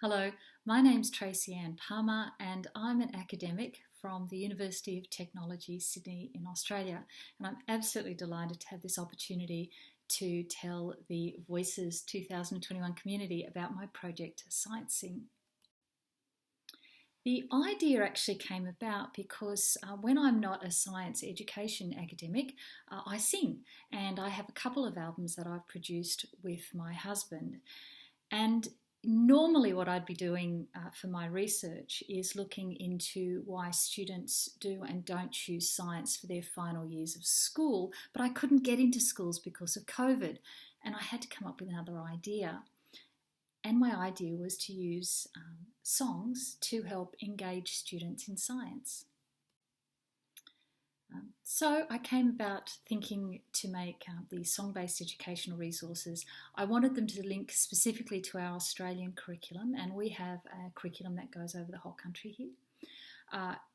Hello, my name's Tracey Ann Palmer and I'm an academic from the University of Technology, Sydney in Australia. And I'm absolutely delighted to have this opportunity to tell the Voices 2021 community about my project ScienceSing. The idea actually came about because when I'm not a science education academic, I sing, and I have a couple of albums that I've produced with my husband. And normally what I'd be doing for my research is looking into why students do and don't choose science for their final years of school, but I couldn't get into schools because of COVID, and I had to come up with another idea. And my idea was to use songs to help engage students in science. So I came about thinking to make these song-based educational resources. I wanted them to link specifically to our Australian curriculum, and we have a curriculum that goes over the whole country here.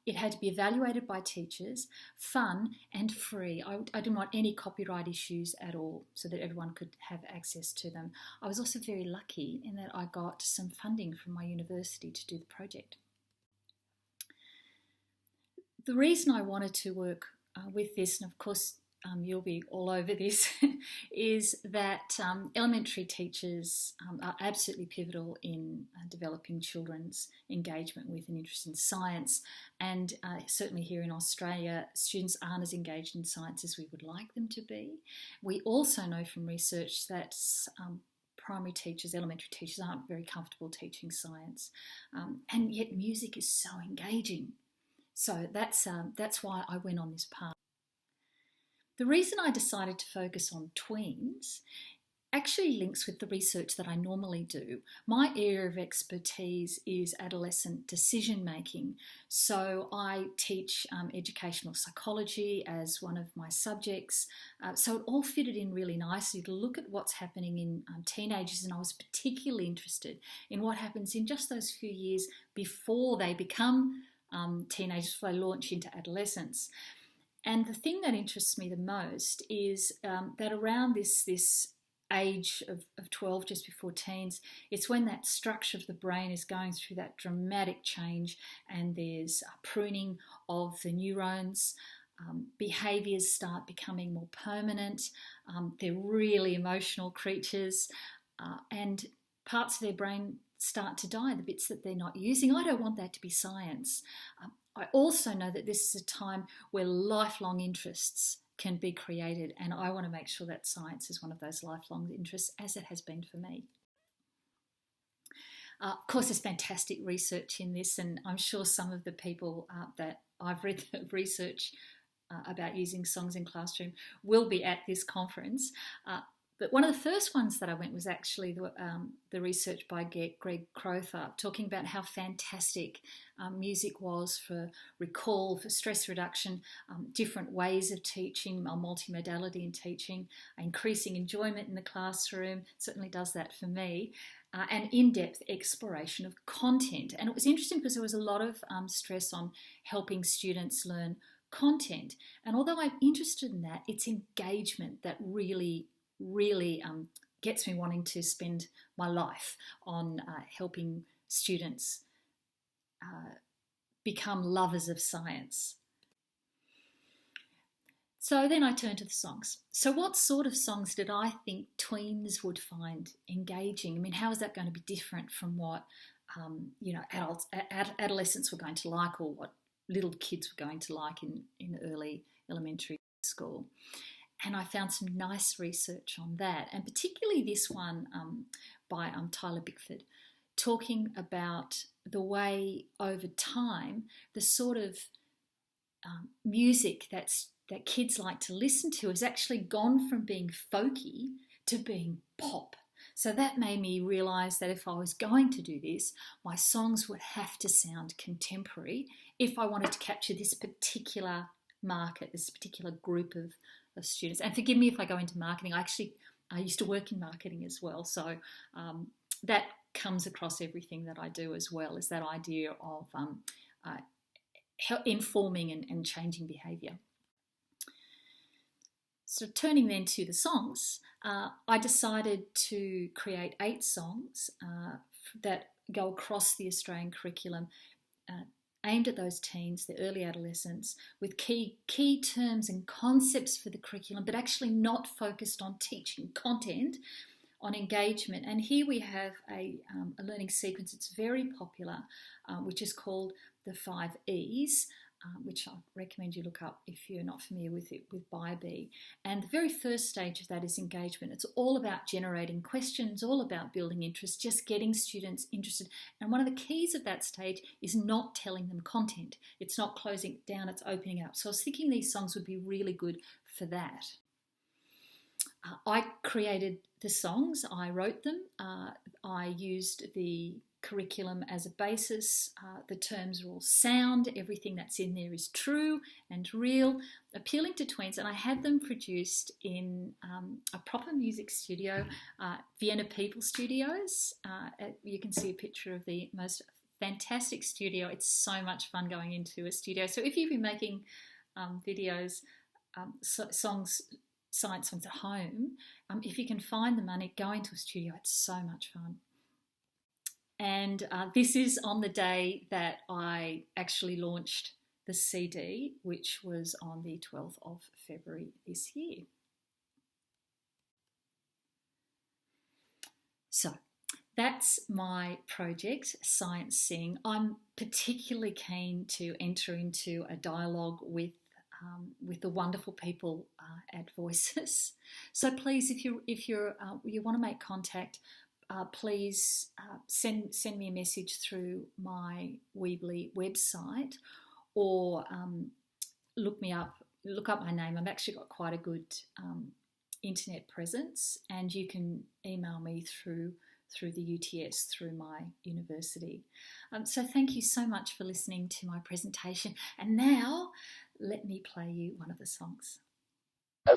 It had to be evaluated by teachers, fun and free. I didn't want any copyright issues at all, so that everyone could have access to them. I was also very lucky in that I got some funding from my university to do the project. The reason I wanted to work with this, and of course you'll be all over this, is that elementary teachers are absolutely pivotal in developing children's engagement with and interest in science. And certainly here in Australia, students aren't as engaged in science as we would like them to be. We also know from research that primary teachers, elementary teachers aren't very comfortable teaching science. And yet music is so engaging. So that's why I went on this path. The reason I decided to focus on tweens actually links with the research that I normally do. My area of expertise is adolescent decision making. So I teach educational psychology as one of my subjects. So it all fitted in really nicely to look at what's happening in teenagers, and I was particularly interested in what happens in just those few years before they become teenagers, before they launch into adolescence. And the thing that interests me the most is that around this age of 12, just before teens, it's when that structure of the brain is going through that dramatic change, and there's pruning of the neurons. Behaviours start becoming more permanent. They're really emotional creatures, and parts of their brain start to die, the bits that they're not using. I don't want that to be science. I also know that this is a time where lifelong interests can be created, and I want to make sure that science is one of those lifelong interests, as it has been for me. Of course, there's fantastic research in this, and I'm sure some of the people that I've read the research about using songs in classroom will be at this conference. But one of the first ones that I went was actually the research by Greg Crowther, talking about how fantastic music was for recall, for stress reduction, different ways of teaching, multimodality in teaching, increasing enjoyment in the classroom, certainly does that for me, and in-depth exploration of content. And it was interesting because there was a lot of stress on helping students learn content. And although I'm interested in that, it's engagement that really gets me wanting to spend my life on helping students become lovers of science. So then I turned to the songs. So what sort of songs did I think tweens would find engaging? I mean, how is that going to be different from what adolescents were going to like, or what little kids were going to like in early elementary school? And I found some nice research on that, and particularly this one by Tyler Bickford, talking about the way over time the sort of music that kids like to listen to has actually gone from being folky to being pop. So that made me realise that if I was going to do this, my songs would have to sound contemporary if I wanted to capture this particular market, this particular group of students. And forgive me if I go into marketing. I used to work in marketing as well, so that comes across everything that I do as well, is that idea of informing and changing behaviour. So turning then to the songs, I decided to create 8 songs that go across the Australian curriculum aimed at those teens, the early adolescents, with key terms and concepts for the curriculum, but actually not focused on teaching content, on engagement. And here we have a learning sequence that's very popular, which is called the 5 E's, which I recommend you look up if you're not familiar with it, with BIB. And the very first stage of that is engagement. It's all about generating questions, all about building interest, just getting students interested. And one of the keys of that stage is not telling them content. It's not closing it down, it's opening up. So I was thinking these songs would be really good for that. I created the songs, I wrote them, I used the curriculum as a basis. The terms are all sound, everything that's in there is true and real, appealing to tweens, and I had them produced in a proper music studio, Vienna People Studios. You can see a picture of the most fantastic studio. It's so much fun going into a studio. So if you've been making videos, songs, science songs at home, if you can find the money, go into a studio. It's so much fun. And this is on the day that I actually launched the CD, which was on the 12th of February this year. So that's my project, ScienceSing. I'm particularly keen to enter into a dialogue with the wonderful people at Voices. So please, if you want to make contact, please send me a message through my Weebly website, or look up my name. I've actually got quite a good internet presence, and you can email me through the UTS, through my university. So thank you so much for listening to my presentation. And now let me play you one of the songs. Blue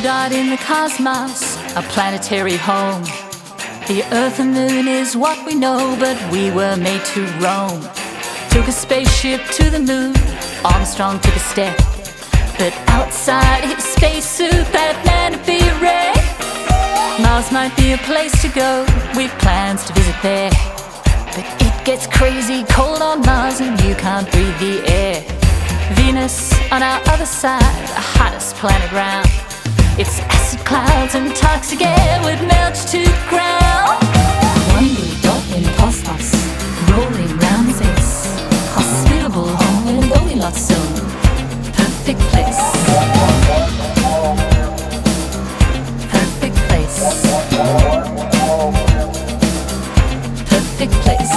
dot in the cosmos, a planetary home. The Earth and Moon is what we know, but we were made to roam. Took a spaceship to the moon, Armstrong took a step, but outside his spacesuit that man to be rare. Mars might be a place to go, we've plans to visit there, but it gets crazy cold on Mars and you can't breathe the air. Venus on our other side, the hottest planet round. Its acid clouds and toxic air would melt you to the ground. One blue dot in the cosmos, rolling round space. Hospitable home in a Goldilocks zone. Perfect place. Perfect place. Perfect place.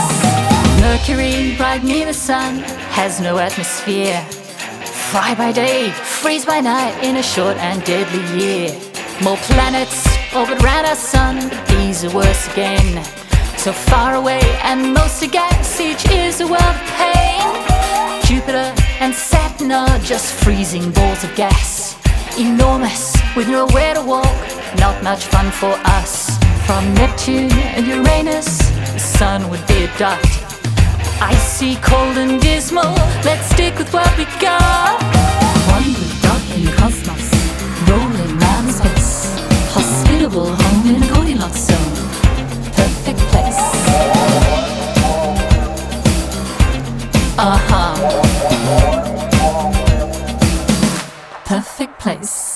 Mercury, right near the sun, has no atmosphere. Fry by day, freeze by night in a short and deadly year. More planets orbit round our sun, but these are worse again. So far away and mostly gas, each is a world of pain. Jupiter and Saturn are just freezing balls of gas. Enormous, with nowhere to walk, not much fun for us. From Neptune and Uranus, the sun would be a dot. Icy, cold and dismal, let's stick with what we got. One blue dot in the cosmos, rolling round space. Hospitable home in a Goldilocks zone. Perfect place. Perfect place.